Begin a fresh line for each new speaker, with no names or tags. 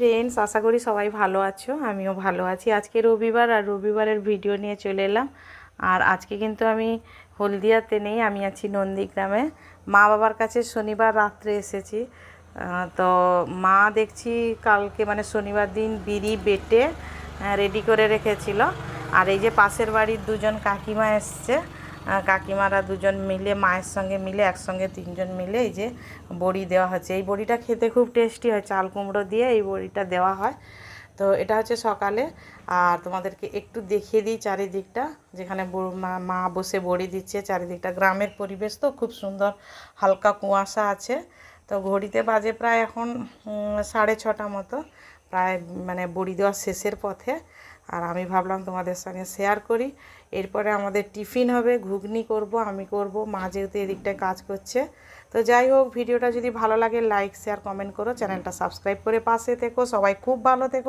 Friends, আশা করি সবাই ভালো আছো। আমিও ভালো আছি। আজকে রবিবার, আর রবিবারের ভিডিও নিয়ে চলে এলাম। আর আজকে কিন্তু আমি হলদিয়াতে নেই, আমি আছি নন্দীগ্রামে। মা বাবার কাছে শনিবার রাত্রে এসেছি। তো মা দেখছি কালকে মানে শনিবার দিন বিড়ি বেটে রেডি করে রেখেছিল। আর এই যে পাশের বাড়ির দুজন কাকিমা এসছে, কাকিমারা দুজন মিলে মায়ের সঙ্গে মিলে একসঙ্গে তিনজন মিলে এই যে বড়ি দেওয়া হচ্ছে। এই বড়িটা খেতে খুব টেস্টি হয়, চাল কুমড়ো দিয়ে এই বড়িটা দেওয়া হয়। তো এটা হচ্ছে সকালে। আর তোমাদেরকে একটু দেখিয়ে দিই চারিদিকটা, যেখানে মা বসে বড়ি দিচ্ছে। চারিদিকটা গ্রামের পরিবেশ, তো খুব সুন্দর হালকা কুয়াশা আছে। তো ঘড়িতে বাজে প্রায় এখন 6:30 মতো, প্রায় মানে বড়ি দেওয়া শেষের পথে। আর আমি ভাবলাম তোমাদের সঙ্গে শেয়ার করি। এরপরে আমাদের টিফিন হবে, ঘুগনি করব, আমি করব, মা যেহেতু এদিকটায় কাজ করছে। তো যাই হোক, ভিডিওটা যদি ভালো লাগে লাইক শেয়ার কমেন্ট করো, চ্যানেলটা সাবস্ক্রাইব করে পাশে থেকো। সবাই খুব ভালো থেকো।